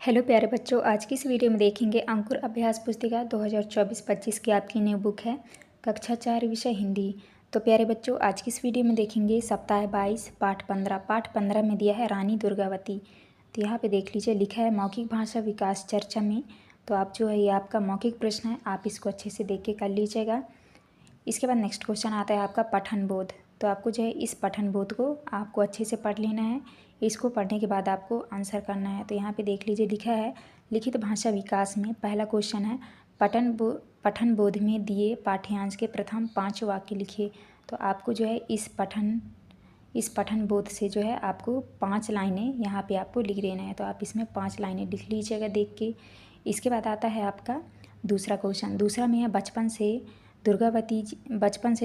Hello प्यारे बच्चों, आज की इस वीडियो में देखेंगे अंकुर अभ्यास पुस्तिका 2024-25 की आपकी न्यू बुक है कक्षा 4 विषय हिंदी। तो प्यारे बच्चों, आज की इस वीडियो में देखेंगे सप्ताह 22 पाठ 15 में दिया है रानी दुर्गावती। तो यहाँ पे देख लीजिए, लिखा है मौखिक भाषा विकास चर्चा में। तो आप जो है ये आपका मौखिक प्रश्न है, आप इसको अच्छे से देख के कर लीजिएगा। इसके बाद नेक्स्ट क्वेश्चन आता है आपका पठन बोध। तो आपको जो है इस पठन बोध को आपको अच्छे से पढ़ लेना है। इसको पढ़ने के बाद आपको आंसर करना है। तो यहाँ पे देख लीजिए, लिखा है लिखित भाषा विकास में पहला क्वेश्चन है पठन बोध में दिए पाठ्यांश के प्रथम 5 वाक्य लिखिए। तो आपको जो है इस पठन बोध से जो है आपको 5 लाइनें यहाँ पे आपको लिख देना है। तो आप इसमें 5 लाइनें लिख लीजिएगा देख के। इसके बाद आता है आपका दूसरा क्वेश्चन। दूसरा में है बचपन से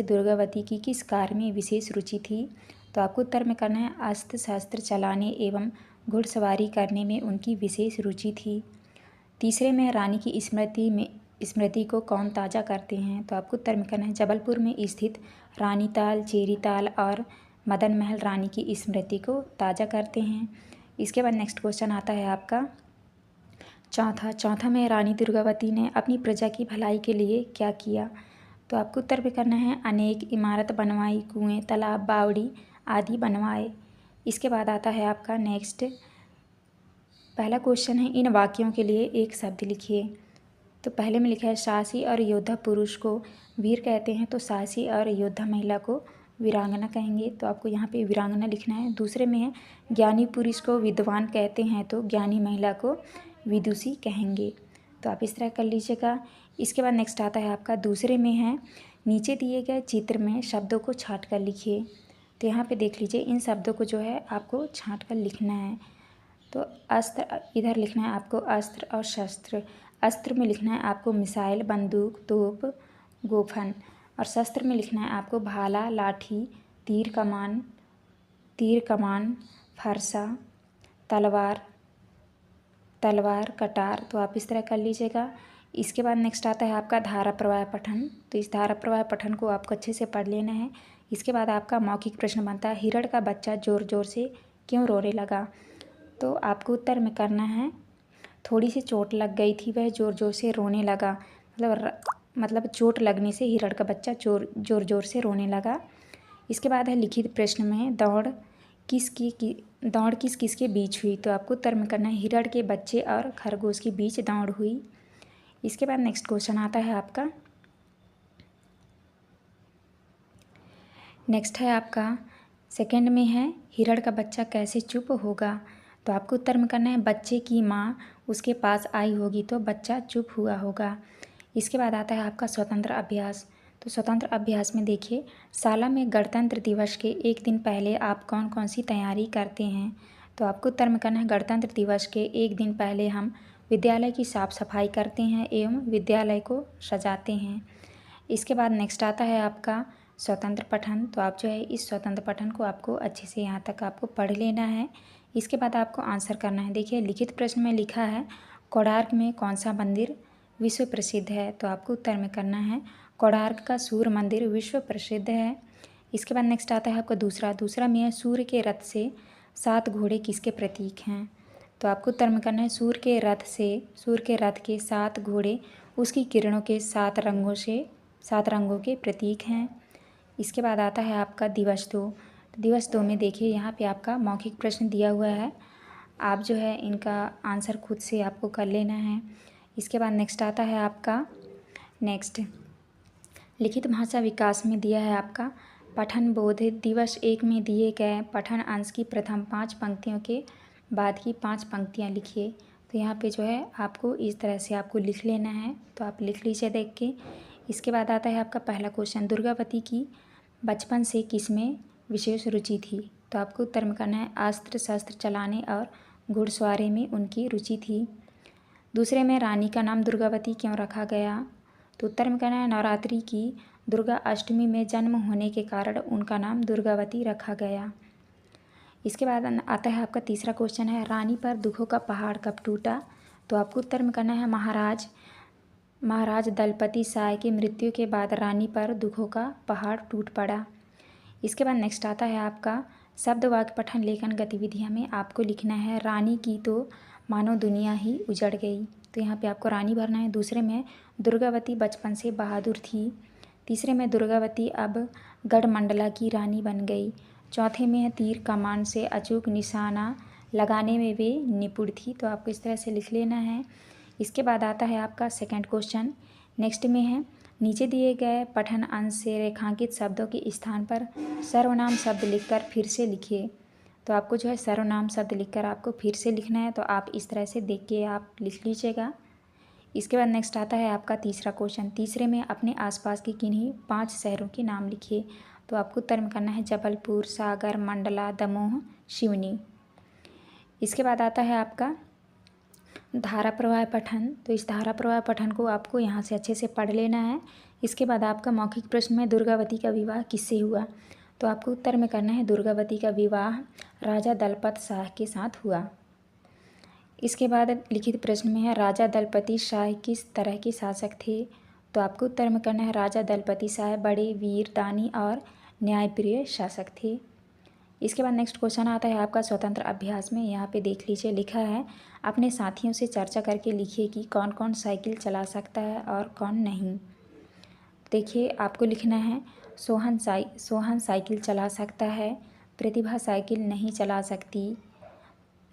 दुर्गावती की किस कार्य में विशेष रुचि थी। तो आपको उत्तर में करना है अस्त्र शस्त्र चलाने एवं घुड़सवारी करने में उनकी विशेष रुचि थी। तीसरे में रानी की स्मृति को कौन ताज़ा करते हैं। तो आपको उत्तर में करना है जबलपुर में स्थित रानीताल, चेरीताल और मदन महल रानी की स्मृति को ताज़ा करते हैं। इसके बाद नेक्स्ट क्वेश्चन आता है आपका चौथा में रानी दुर्गावती ने अपनी प्रजा की भलाई के लिए क्या किया। तो आपको उत्तर में करना है अनेक इमारत बनवाई, कुएं, तालाब, बावड़ी आदि बनवाए। इसके बाद आता है आपका नेक्स्ट पहला क्वेश्चन है इन वाक्यों के लिए एक शब्द लिखिए। तो पहले में लिखा है साहसी और योद्धा पुरुष को वीर कहते हैं, तो साहसी और योद्धा महिला को वीरांगना कहेंगे। तो आपको यहाँ पे वीरांगना लिखना है। दूसरे में है ज्ञानी पुरुष को विद्वान कहते हैं, तो ज्ञानी महिला को विदुषी कहेंगे। तो आप इस तरह कर लीजिएगा। इसके बाद नेक्स्ट आता है आपका दूसरे में है नीचे दिए गए चित्र में शब्दों को छाँट कर लिखिए। तो यहाँ पे देख लीजिए, इन शब्दों को जो है आपको छाँट कर लिखना है। तो अस्त्र इधर लिखना है आपको अस्त्र और शस्त्र। अस्त्र में लिखना है आपको मिसाइल, बंदूक, तोप, गोफन। और शस्त्र में लिखना है आपको भाला, लाठी, तीर कमान, फरसा, तलवार, कटार। तो आप इस तरह कर लीजिएगा। इसके बाद नेक्स्ट आता है आपका धारा प्रवाह पठन। तो इस धारा प्रवाह पठन को आपको अच्छे से पढ़ लेना है। इसके बाद आपका मौखिक प्रश्न बनता है हिरण का बच्चा ज़ोर ज़ोर से क्यों रोने लगा। तो आपको उत्तर में करना है थोड़ी सी चोट लग गई थी, वह ज़ोर ज़ोर से रोने लगा। मतलब चोट लगने से हिरण का बच्चा ज़ोर ज़ोर से रोने लगा। इसके बाद है लिखित प्रश्न में दौड़ किस किस के बीच हुई। तो आपको उत्तर में करना है हिरण के बच्चे और खरगोश के बीच दौड़ हुई। इसके बाद नेक्स्ट क्वेश्चन आता है आपका नेक्स्ट है आपका सेकंड में है हिरण का बच्चा कैसे चुप होगा। तो आपको उत्तर में करना है बच्चे की माँ उसके पास आई होगी तो बच्चा चुप हुआ होगा। इसके बाद आता है आपका स्वतंत्र अभ्यास। तो स्वतंत्र अभ्यास में देखिए, शाला में गणतंत्र दिवस के एक दिन पहले आप कौन कौन सी तैयारी करते हैं। तो आपको उत्तर में करना है गणतंत्र दिवस के एक दिन पहले हम विद्यालय की साफ़ सफाई करते हैं एवं विद्यालय को सजाते हैं। इसके बाद नेक्स्ट आता है आपका स्वतंत्र पठन। तो आप जो है इस स्वतंत्र पठन को आपको अच्छे से यहाँ तक आपको पढ़ लेना है। इसके बाद आपको आंसर करना है। देखिए, लिखित प्रश्न में लिखा है कोणार्क में कौन सा मंदिर विश्व प्रसिद्ध है। तो आपको उत्तर में करना है कोणार्क का सूर्य मंदिर विश्व प्रसिद्ध है। इसके बाद नेक्स्ट आता है आपका दूसरा में है सूर्य के रथ से 7 घोड़े किसके प्रतीक हैं। तो आपको उत्तर में करना है सूर्य के रथ के 7 घोड़े उसकी किरणों के 7 रंगों के प्रतीक हैं। इसके बाद आता है आपका दिवस 2 में देखिए, यहाँ पे आपका मौखिक प्रश्न दिया हुआ है। आप जो है इनका आंसर खुद से आपको कर लेना है। इसके बाद नेक्स्ट आता है आपका लिखित भाषा विकास में दिया है आपका पठन बोध। दिवस 1 में दिए गए पठन अंश की प्रथम 5 पंक्तियों के बाद की 5 पंक्तियाँ लिखिए। तो यहाँ पे जो है आपको इस तरह से आपको लिख लेना है। तो आप लिख लीजिए देख के। इसके बाद आता है आपका पहला क्वेश्चन दुर्गावती की बचपन से किस में विशेष रुचि थी। तो आपको उत्तर में करना है अस्त्र शस्त्र चलाने और घुड़सवारी में उनकी रुचि थी। दूसरे में रानी का नाम दुर्गावती क्यों रखा गया। तो उत्तर में करना है नवरात्रि की दुर्गा अष्टमी में जन्म होने के कारण उनका नाम दुर्गावती रखा गया। इसके बाद आता है आपका तीसरा क्वेश्चन है रानी पर दुखों का पहाड़ कब टूटा। तो आपको उत्तर में करना है महाराज दलपति साय की मृत्यु के बाद रानी पर दुखों का पहाड़ टूट पड़ा। इसके बाद नेक्स्ट आता है आपका शब्द वाक्य पठन लेखन गतिविधियाँ में आपको लिखना है रानी की तो मानो दुनिया ही उजड़ गई। तो यहाँ पे आपको रानी भरना है। दूसरे में दुर्गावती बचपन से बहादुर थी। तीसरे में दुर्गावती अब गढ़मंडला की रानी बन गई। चौथे में है तीर कमान से अचूक निशाना लगाने में वे निपुण थी। तो आपको इस तरह से लिख लेना है। इसके बाद आता है आपका सेकंड क्वेश्चन। नेक्स्ट में है नीचे दिए गए पठन अंश से रेखांकित शब्दों के स्थान पर सर्वनाम शब्द लिखकर फिर से लिखिए। तो आपको जो है सर्वनाम शब्द लिखकर आपको फिर से लिखना है। तो आप इस तरह से देख के आप लिख लीजिएगा। इसके बाद नेक्स्ट आता है आपका तीसरा क्वेश्चन। तीसरे में अपने आसपास के किन्हीं 5 शहरों के नाम लिखिए। तो आपको उत्तर में करना है जबलपुर, सागर, मंडला, दमोह, सिवनी। इसके बाद आता है आपका धारा प्रवाह पठन। तो इस धारा प्रवाह पठन को आपको यहाँ से अच्छे से पढ़ लेना है। इसके बाद आपका मौखिक प्रश्न में दुर्गावती का विवाह किससे हुआ। तो आपको उत्तर में करना है दुर्गावती का विवाह राजा दलपत शाह के साथ हुआ। इसके बाद लिखित प्रश्न में है राजा दलपति शाह किस तरह के शासक थे। तो आपको उत्तर में करना है राजा दलपति शाह बड़े वीर, दानी और न्यायप्रिय शासक थे। इसके बाद नेक्स्ट क्वेश्चन आता है आपका स्वतंत्र अभ्यास में। यहाँ पे देख लीजिए लिखा है अपने साथियों से चर्चा करके लिखिए कि कौन कौन साइकिल चला सकता है और कौन नहीं। देखिए आपको लिखना है सोहन साइकिल चला सकता है, प्रतिभा साइकिल नहीं चला सकती,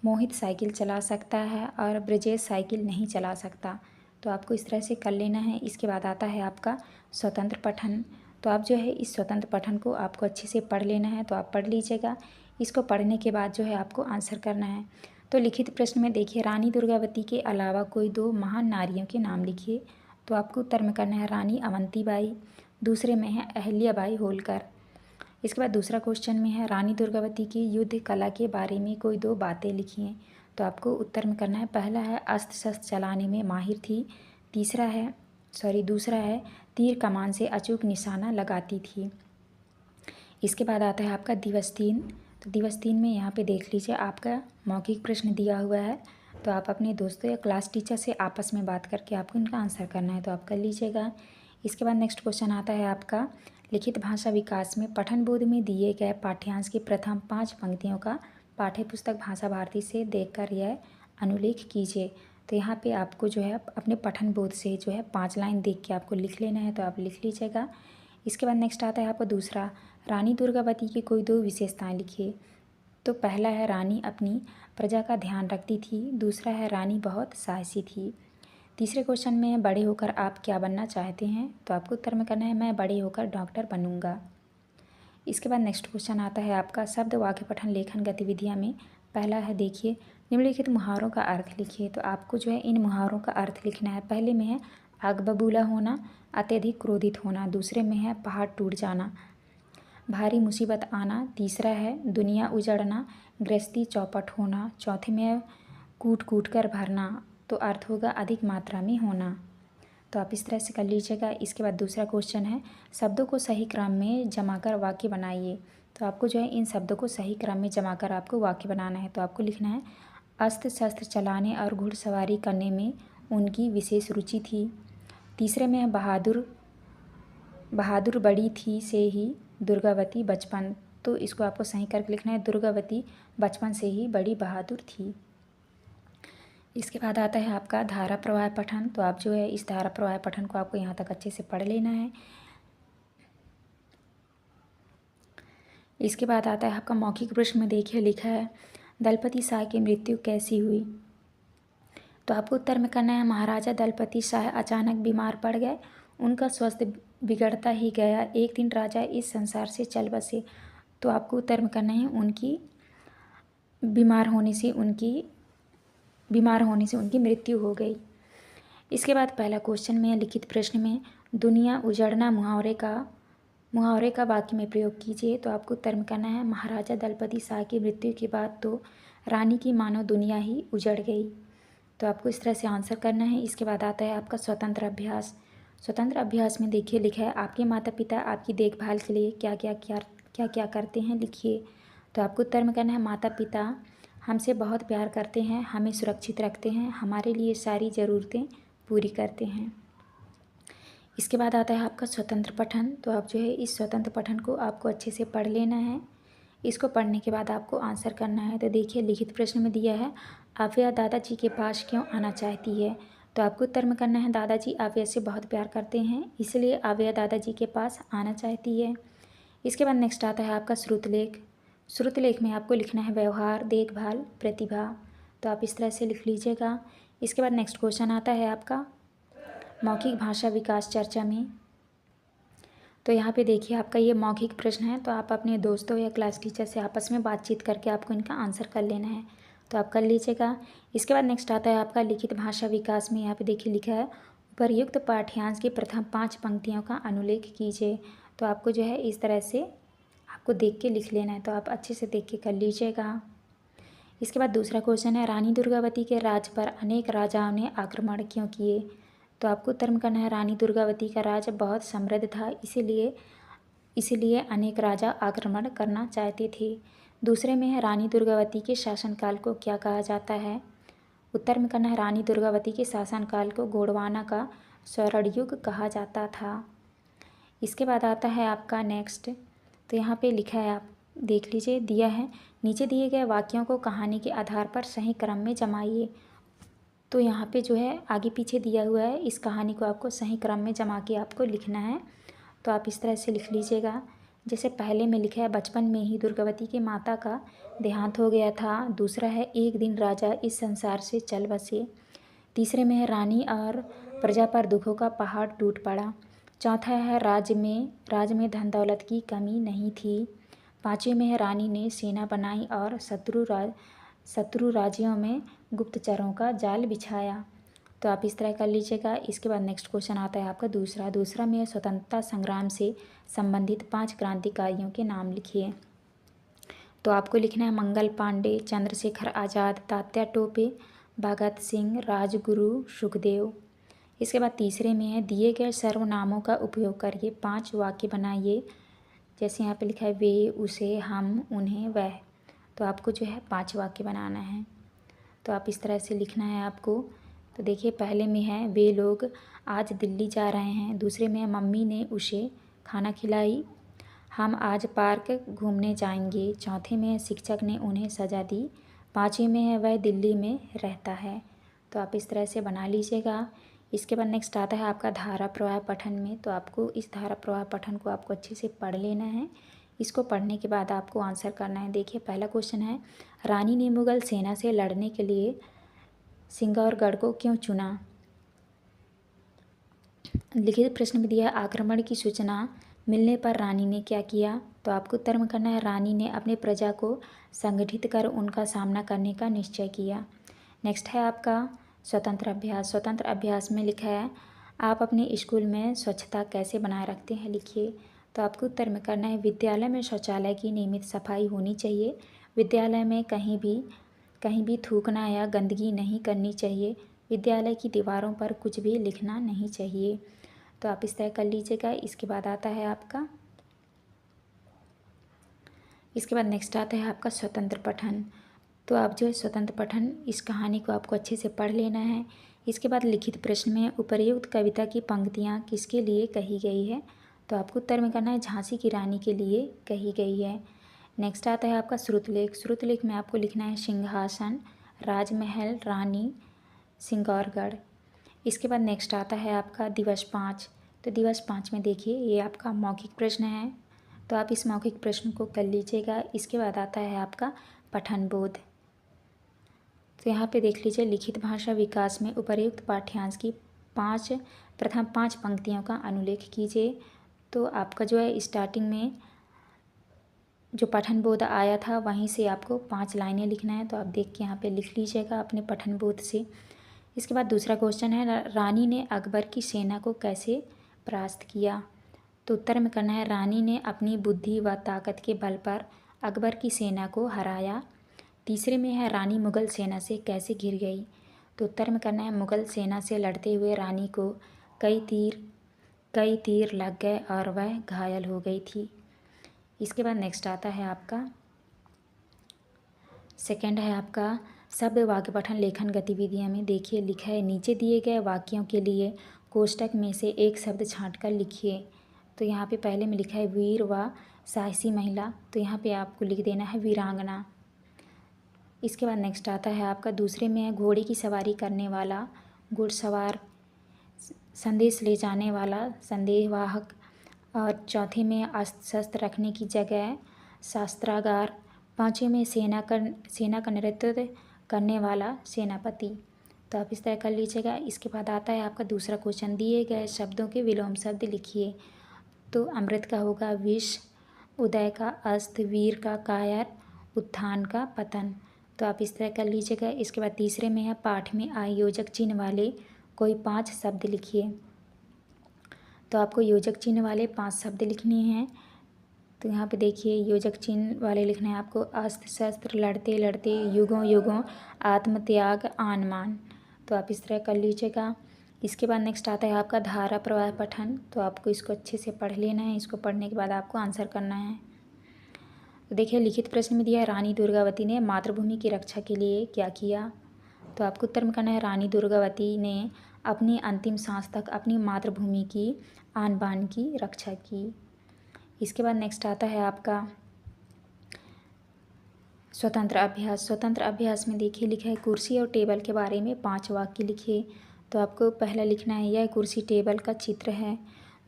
मोहित साइकिल चला सकता है और ब्रजेश साइकिल नहीं चला सकता। तो आपको इस तरह से कर लेना है। इसके बाद आता है आपका स्वतंत्र पठन। तो आप जो है इस स्वतंत्र पठन को आपको अच्छे से पढ़ लेना है। तो आप पढ़ लीजिएगा। इसको पढ़ने के बाद जो है आपको आंसर करना है। तो लिखित प्रश्न में देखिए रानी दुर्गावती के अलावा कोई 2 महान नारियों के नाम लिखिए। तो आपको उत्तर में करना है रानी अवंतीबाई, दूसरे में है अहिल्याबाई होलकर। इसके बाद दूसरा क्वेश्चन में है रानी दुर्गावती की युद्ध कला के बारे में कोई 2 बातें लिखिए। तो आपको उत्तर में करना है पहला है अस्त्र शस्त्र चलाने में माहिर थी, दूसरा है तीर कमान से अचूक निशाना लगाती थी। इसके बाद आता है आपका दिवस 3। तो दिवस 3 में यहाँ पे देख लीजिए आपका मौखिक प्रश्न दिया हुआ है। तो आप अपने दोस्तों या क्लास टीचर से आपस में बात करके आपको इनका आंसर करना है। तो आप कर लीजिएगा। इसके बाद नेक्स्ट क्वेश्चन आता है आपका लिखित भाषा विकास में पठन बोध में दिए गए पाठ्यांश की प्रथम 5 पंक्तियों का पाठ्य पुस्तक भाषा भारती से देखकर यह अनुलेख कीजिए। तो यहाँ पे आपको जो है अपने पठन बोध से जो है 5 लाइन देख के आपको लिख लेना है। तो आप लिख लीजिएगा। इसके बाद नेक्स्ट आता है आपका दूसरा रानी दुर्गावती की कोई 2 विशेषताएं लिखिए। तो पहला है रानी अपनी प्रजा का ध्यान रखती थी, दूसरा है रानी बहुत साहसी थी। तीसरे क्वेश्चन में है बड़े होकर आप क्या बनना चाहते हैं। तो आपको उत्तर में करना है मैं बड़े होकर डॉक्टर बनूंगा। इसके बाद नेक्स्ट क्वेश्चन आता है आपका शब्द वाक्य पठन लेखन गतिविधियाँ में। पहला है देखिए निम्नलिखित मुहावरों का अर्थ लिखिए। तो आपको जो है इन मुहावरों का अर्थ लिखना है। पहले में है आग बबूला होना, अत्यधिक क्रोधित होना। दूसरे में है पहाड़ टूट जाना, भारी मुसीबत आना। तीसरा है दुनिया उजड़ना, गृहस्थी चौपट होना। चौथे में है कूट कूट कर भरना। तो अर्थ होगा अधिक मात्रा में होना। तो आप इस तरह से कर लीजिएगा। इसके बाद दूसरा क्वेश्चन है शब्दों को सही क्रम में जमा कर वाक्य बनाइए। तो आपको जो है इन शब्दों को सही क्रम में जमा कर आपको वाक्य बनाना है। तो आपको लिखना है अस्त्र शस्त्र चलाने और घुड़सवारी करने में उनकी विशेष रुचि थी। तीसरे में है बहादुर बड़ी थी से ही दुर्गावती बचपन। तो इसको आपको सही करके लिखना है दुर्गावती बचपन से ही बड़ी बहादुर थी। इसके बाद आता है आपका धारा प्रवाह पठन। तो आप जो है इस धारा प्रवाह पठन को आपको यहाँ तक अच्छे से पढ़ लेना है। इसके बाद आता है आपका मौखिक प्रश्न में देखिए लिखा है दलपति शाह की मृत्यु कैसी हुई। तो आपको उत्तर में करना है महाराजा दलपति शाह अचानक बीमार पड़ गए, उनका स्वास्थ्य बिगड़ता ही गया, एक दिन राजा इस संसार से चल बसे। तो आपको उत्तर में करना है उनकी बीमार होने से उनकी मृत्यु हो गई। इसके बाद पहला क्वेश्चन में लिखित प्रश्न में दुनिया उजड़ना मुहावरे का वाक्य में प्रयोग कीजिए। तो आपको उत्तर में करना है महाराजा दलपति शाह की मृत्यु के बाद तो रानी की मानो दुनिया ही उजड़ गई। तो आपको इस तरह से आंसर करना है। इसके बाद आता है आपका स्वतंत्र अभ्यास। स्वतंत्र अभ्यास में देखिए लिखा है आपके माता पिता आपकी देखभाल के लिए क्या क्या करते हैं लिखिए। तो आपको उत्तर में करना है माता पिता हमसे बहुत प्यार करते हैं, हमें सुरक्षित रखते हैं, हमारे लिए सारी ज़रूरतें पूरी करते हैं। इसके बाद आता है आपका स्वतंत्र पठन। तो आप जो है इस स्वतंत्र पठन को आपको अच्छे से पढ़ लेना है। इसको पढ़ने के बाद आपको आंसर करना है। तो देखिए लिखित प्रश्न में दिया है, आफिया दादाजी के पास क्यों आना चाहती है। तो आपको उत्तर में करना है, दादाजी आफिया से बहुत प्यार करते हैं इसलिए आफिया दादाजी के पास आना चाहती है। इसके बाद नेक्स्ट आता है आपका श्रुतलेख। श्रुतलेख में आपको लिखना है व्यवहार, देखभाल, प्रतिभा। तो आप इस तरह से लिख लीजिएगा। इसके बाद नेक्स्ट क्वेश्चन आता है आपका मौखिक भाषा विकास चर्चा में। तो यहाँ पे देखिए आपका ये मौखिक प्रश्न है, तो आप अपने दोस्तों या क्लास टीचर से आपस में बातचीत करके आपको इनका आंसर कर लेना है। तो आप कर लीजिएगा। इसके बाद नेक्स्ट आता है आपका लिखित भाषा विकास में। यहाँ पे देखिए लिखा है उपर्युक्त पाठ्यांश की प्रथम 5 पंक्तियों का अनुलेख कीजिए। तो आपको जो है इस तरह से आपको देख के लिख लेना है। तो आप अच्छे से देख के कर लीजिएगा। इसके बाद दूसरा क्वेश्चन है, रानी दुर्गावती के राज पर अनेक राजाओं ने आक्रमण क्यों किए। तो आपको उत्तर में करना है, रानी दुर्गावती का राज बहुत समृद्ध था इसीलिए अनेक राजा आक्रमण करना चाहते थे। दूसरे में है, रानी दुर्गावती के शासनकाल को क्या कहा जाता है। उत्तर में करना है, रानी दुर्गावती के शासनकाल को गोंडवाना का स्वर्ण युग कहा जाता था। इसके बाद आता है आपका नेक्स्ट। तो यहाँ पे लिखा है, आप देख लीजिए, दिया है नीचे दिए गए वाक्यों को कहानी के आधार पर सही क्रम में जमाइए। तो यहाँ पे जो है आगे पीछे दिया हुआ है, इस कहानी को आपको सही क्रम में जमा के आपको लिखना है। तो आप इस तरह से लिख लीजिएगा। जैसे पहले में लिखा है, बचपन में ही दुर्गावती के माता का देहांत हो गया था। दूसरा है, एक दिन राजा इस संसार से चल बसे। तीसरे में है, रानी और प्रजा पर दुखों का पहाड़ टूट पड़ा। चौथा है, राज में धन दौलत की कमी नहीं थी। पाँचवें में है, रानी ने सेना बनाई और शत्रु राज्यों में गुप्तचरों का जाल बिछाया। तो आप इस तरह कर लीजिएगा। इसके बाद नेक्स्ट क्वेश्चन आता है आपका दूसरा में है, स्वतंत्रता संग्राम से संबंधित 5 क्रांतिकारियों के नाम लिखिए। तो आपको लिखना है, मंगल पांडे, चंद्रशेखर आज़ाद, तात्या टोपे, भगत सिंह, राजगुरु, सुखदेव। इसके बाद तीसरे में है, दिए गए सर्वनामों का उपयोग करके 5 वाक्य बनाइए। जैसे यहाँ पे लिखा है, वे, उसे, हम, उन्हें, वह। तो आपको जो है 5 वाक्य बनाना है। तो आप इस तरह से लिखना है आपको। तो देखिए पहले में है, वे लोग आज दिल्ली जा रहे हैं। दूसरे में है, मम्मी ने उसे खाना खिलाई, हम आज पार्क घूमने जाएंगे। चौथे में है, शिक्षक ने उन्हें सज़ा दी। पाँचवें में है, वह दिल्ली में रहता है। तो आप इस तरह से बना लीजिएगा। इसके बाद नेक्स्ट आता है आपका धारा प्रवाह पठन में। तो आपको इस धारा प्रवाह पठन को आपको अच्छे से पढ़ लेना है। इसको पढ़ने के बाद आपको आंसर करना है। देखिए पहला क्वेश्चन है, रानी ने मुगल सेना से लड़ने के लिए सिंगौरगढ़ को क्यों चुना। लिखित प्रश्न में दिया, आक्रमण की सूचना मिलने पर रानी ने क्या किया। तो आपको उत्तर में करना है, रानी ने अपने प्रजा को संगठित कर उनका सामना करने का निश्चय किया। नेक्स्ट है आपका स्वतंत्र अभ्यास। स्वतंत्र अभ्यास में लिखा है, आप अपने स्कूल में स्वच्छता कैसे बनाए रखते हैं, लिखिए। तो आपको उत्तर में करना है, विद्यालय में शौचालय की नियमित सफाई होनी चाहिए। विद्यालय में कहीं भी थूकना या गंदगी नहीं करनी चाहिए। विद्यालय की दीवारों पर कुछ भी लिखना नहीं चाहिए। तो आप इस तरह कर लीजिएगा। इसके बाद आता है आपका नेक्स्ट आता है आपका स्वतंत्र पठन। तो आप जो है स्वतंत्र पठन, इस कहानी को आपको अच्छे से पढ़ लेना है। इसके बाद लिखित प्रश्न में उपर्युक्त कविता की पंक्तियाँ किसके लिए कही गई है। तो आपको उत्तर में करना है, झांसी की रानी के लिए कही गई है। नेक्स्ट आता है आपका श्रुतलेख। श्रुतलेख में आपको लिखना है, सिंहासन, राजमहल, रानी, सिंगौरगढ़। इसके बाद नेक्स्ट आता है आपका दिवस 5। तो दिवस 5 में देखिए ये आपका मौखिक प्रश्न है। तो आप इस मौखिक प्रश्न को कर लीजिएगा। इसके बाद आता है आपका पठन बोध। तो यहाँ पे देख लीजिए, लिखित भाषा विकास में उपर्युक्त पाठ्यांश की प्रथम 5 पंक्तियों का अनुलेख कीजिए। तो आपका जो है स्टार्टिंग में जो पठन बोध आया था वहीं से आपको 5 लाइनें लिखना है। तो आप देख के यहाँ पे लिख लीजिएगा अपने पठन बोध से। इसके बाद दूसरा क्वेश्चन है, रानी ने अकबर की सेना को कैसे परास्त किया। तो उत्तर में करना है, रानी ने अपनी बुद्धि व ताकत के बल पर अकबर की सेना को हराया। तीसरे में है, रानी मुगल सेना से कैसे घिर गई। तो उत्तर में करना है, मुगल सेना से लड़ते हुए रानी को कई तीर लग गए और वह घायल हो गई थी। इसके बाद नेक्स्ट आता है आपका सेकंड है आपका शब्द वाक्य पठन लेखन गतिविधियों में। देखिए लिखा है, नीचे दिए गए वाक्यों के लिए कोष्टक में से एक शब्द छांट कर लिखिए। तो यहाँ पे पहले में लिखा है, वीर व साहसी महिला, तो यहाँ पे आपको लिख देना है वीरांगना। इसके बाद नेक्स्ट आता है आपका दूसरे में है घोड़े की सवारी करने वाला, घुड़सवार। संदेश ले जाने वाला, संदेशवाहक। और चौथे में अस्त्र शस्त्र रखने की जगह, शास्त्रागार। पाँचवें में सेना का नेतृत्व करने वाला, सेनापति। तो आप इस तरह कर लीजिएगा। इसके बाद आता है आपका दूसरा क्वेश्चन, दिए गए शब्दों के विलोम शब्द लिखिए। तो अमृत का होगा विष, उदय का अस्त, वीर का कायर, उत्थान का पतन। तो आप इस तरह कर लीजिएगा। इसके बाद तीसरे में है पाठ में आए योजक चिन्ह वाले कोई 5 शब्द लिखिए। तो आपको योजक चिन्ह वाले 5 शब्द लिखने हैं। तो यहाँ पे देखिए योजक चिन्ह वाले लिखना है आपको, अस्त्र शस्त्र, लड़ते लड़ते, युगों युगों, आत्मत्याग, आन मान। तो आप इस तरह कर लीजिएगा। इसके बाद नेक्स्ट आता है आपका धारा प्रवाह पठन। तो आपको इसको अच्छे से पढ़ लेना है। इसको पढ़ने के बाद आपको आंसर करना है। तो देखिए लिखित प्रश्न में दिया है, रानी दुर्गावती ने मातृभूमि की रक्षा के लिए क्या किया। तो आपको उत्तर में करना है, रानी दुर्गावती ने अपनी अंतिम सांस तक अपनी मातृभूमि की आन बान की रक्षा की। इसके बाद नेक्स्ट आता है आपका स्वतंत्र अभ्यास। स्वतंत्र अभ्यास में देखिए लिखा है, कुर्सी और टेबल के बारे में 5 वाक्य लिखिए। तो आपको पहला लिखना है, यह कुर्सी टेबल का चित्र है।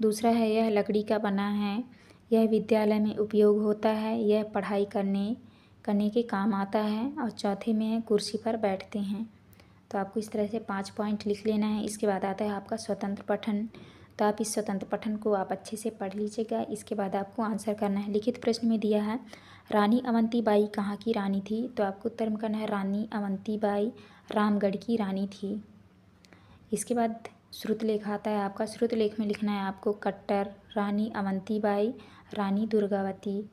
दूसरा है, यह लकड़ी का बना है। यह विद्यालय में उपयोग होता है। यह पढ़ाई करने के काम आता है। और चौथे में है, कुर्सी पर बैठते हैं। तो आपको इस तरह से 5 पॉइंट लिख लेना है। इसके बाद आता है आपका स्वतंत्र पठन। तो आप इस स्वतंत्र पठन को आप अच्छे से पढ़ लीजिएगा। इसके बाद आपको आंसर करना है। लिखित प्रश्न में दिया है, रानी अवंतीबाई कहाँ की रानी थी। तो आपको उत्तर में करना है, रानी अवंतीबाई रामगढ़ की रानी थी। इसके बाद श्रुतलेख आता है आपका। श्रुतलेख में लिखना है आपको, कट्टर, रानी अवंतीबाई, रानी दुर्गावती।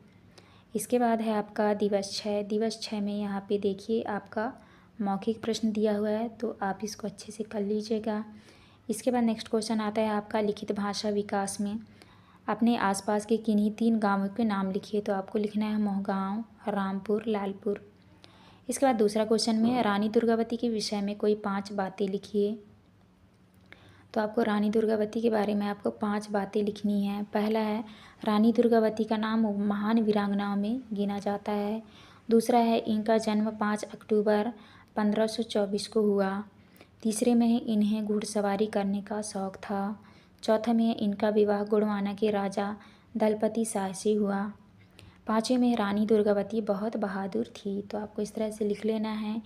इसके बाद है आपका दिवस 6। दिवस 6 में यहाँ पे देखिए आपका मौखिक प्रश्न दिया हुआ है। तो आप इसको अच्छे से कर लीजिएगा। इसके बाद नेक्स्ट क्वेश्चन आता है आपका लिखित भाषा विकास में, अपने आसपास के किन्हीं 3 गांवों के नाम लिखिए। तो आपको लिखना है मोहगांव, रामपुर, लालपुर। इसके बाद दूसरा क्वेश्चन में है, रानी दुर्गावती के विषय में कोई 5 बातें लिखिए। तो आपको रानी दुर्गावती के बारे में आपको 5 बातें लिखनी है। पहला है, रानी दुर्गावती का नाम महान वीरांगनाओं में गिना जाता है। दूसरा है, इनका जन्म 5 अक्टूबर 1524 को हुआ। तीसरे में है, इन्हें घुड़सवारी करने का शौक़ था। चौथा में है, इनका विवाह गोंडवाना के राजा दलपति शाह से हुआ। पाँचवें में, रानी दुर्गावती बहुत बहादुर थी। तो आपको इस तरह से लिख लेना है।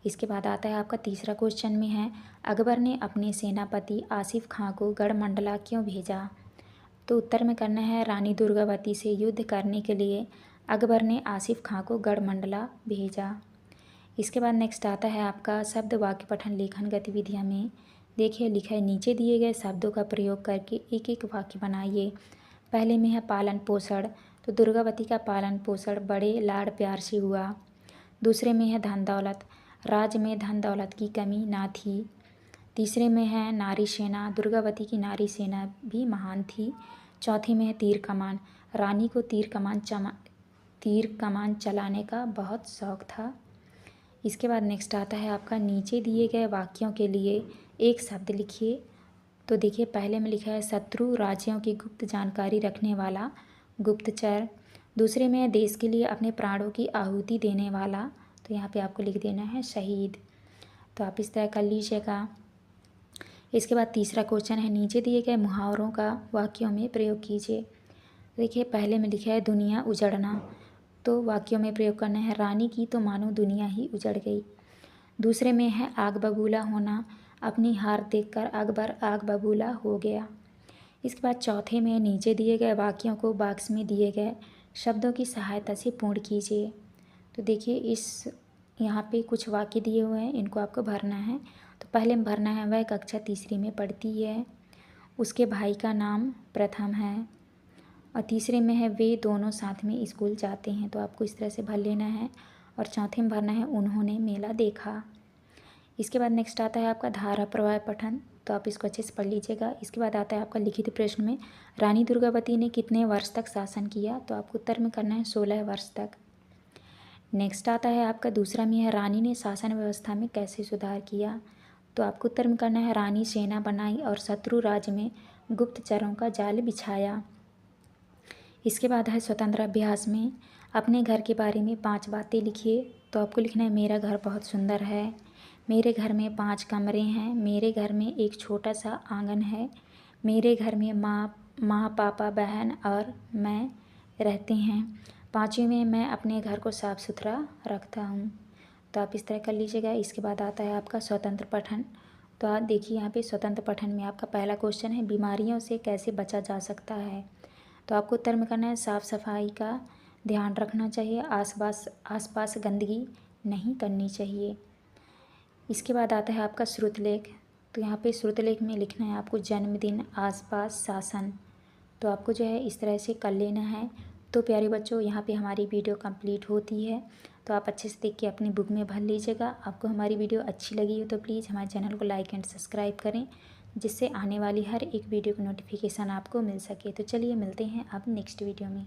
इसके बाद आता है आपका तीसरा क्वेश्चन में है, अकबर ने अपने सेनापति आसिफ खां को गढ़मंडला क्यों भेजा। तो उत्तर में करना है, रानी दुर्गावती से युद्ध करने के लिए अकबर ने आसिफ खां को गढ़मंडला भेजा। इसके बाद नेक्स्ट आता है आपका शब्द वाक्य पठन लेखन गतिविधियाँ में। देखिए लिखा है, नीचे दिए गए शब्दों का प्रयोग करके एक एक वाक्य बनाइए। पहले में है पालन पोषण। तो दुर्गावती का पालन पोषण बड़े लाड़ प्यार से हुआ। दूसरे में है धन दौलत, राज्य में धन दौलत की कमी ना थी। तीसरे में है नारी सेना, दुर्गावती की नारी सेना भी महान थी। चौथे में है तीर कमान, रानी को तीर कमान चलाने का बहुत शौक़ था। इसके बाद नेक्स्ट आता है आपका नीचे दिए गए वाक्यों के लिए एक शब्द लिखिए। तो देखिए पहले में लिखा है, शत्रु राज्यों की गुप्त जानकारी रखने वाला, गुप्तचर। दूसरे में है, देश के लिए अपने प्राणों की आहुति देने वाला। तो यहाँ पे आपको लिख देना है शहीद। तो आप इस तरह कर लीजिएगा। इसके बाद तीसरा क्वेश्चन है, नीचे दिए गए मुहावरों का वाक्यों में प्रयोग कीजिए। देखिए पहले में लिखा है दुनिया उजड़ना। तो वाक्यों में प्रयोग करना है, रानी की तो मानो दुनिया ही उजड़ गई। दूसरे में है आग बबूला होना, अपनी हार देखकर अकबर आग बबूला हो गया। इसके बाद चौथे में नीचे दिए गए वाक्यों को बॉक्स में दिए गए शब्दों की सहायता से पूर्ण कीजिए। तो देखिए इस यहाँ पे कुछ वाक्य दिए हुए हैं, इनको आपको भरना है। तो पहले में भरना है, वह कक्षा 3री में पढ़ती है, उसके भाई का नाम प्रथम है। और तीसरे में है, वे दोनों साथ में स्कूल जाते हैं। तो आपको इस तरह से भर लेना है। और चौथे में भरना है, उन्होंने मेला देखा। इसके बाद नेक्स्ट आता है आपका धारा प्रवाह पठन। तो आप इसको अच्छे से पढ़ लीजिएगा। इसके बाद आता है आपका लिखित प्रश्न में, रानी दुर्गावती ने कितने वर्ष तक शासन किया। तो आपको उत्तर में करना है 16 वर्ष तक। नेक्स्ट आता है आपका दूसरा में है, रानी ने शासन व्यवस्था में कैसे सुधार किया। तो आपको उत्तर में करना है, रानी सेना बनाई और शत्रु राज्य में गुप्तचरों का जाल बिछाया। इसके बाद है स्वतंत्र अभ्यास में अपने घर के बारे में 5 बातें लिखिए। तो आपको लिखना है मेरा घर बहुत सुंदर है, मेरे घर में 5 कमरे हैं, मेरे घर में एक छोटा सा आंगन है, मेरे घर में माँ पापा बहन और मैं रहते हैं, 5वीं में मैं अपने घर को साफ़ सुथरा रखता हूँ। तो आप इस तरह कर लीजिएगा। इसके बाद आता है आपका स्वतंत्र पठन। तो आप देखिए यहाँ पे स्वतंत्र पठन में आपका पहला क्वेश्चन है बीमारियों से कैसे बचा जा सकता है। तो आपको उत्तर में करना है साफ़ सफाई का ध्यान रखना चाहिए, आसपास गंदगी नहीं करनी चाहिए। इसके बाद आता है आपका श्रुतलेख। तो यहाँ पे श्रुतलेख में लिखना है आपको जन्मदिन, आसपास, शासन। तो आपको जो है इस तरह से कर लेना है। तो प्यारे बच्चों, यहाँ पे हमारी वीडियो कंप्लीट होती है। तो आप अच्छे से देख के अपनी बुक में भर लीजिएगा। आपको हमारी वीडियो अच्छी लगी हो तो प्लीज़ हमारे चैनल को लाइक एंड सब्सक्राइब करें, जिससे आने वाली हर एक वीडियो की नोटिफिकेशन आपको मिल सके। तो चलिए मिलते हैं अब नेक्स्ट वीडियो में।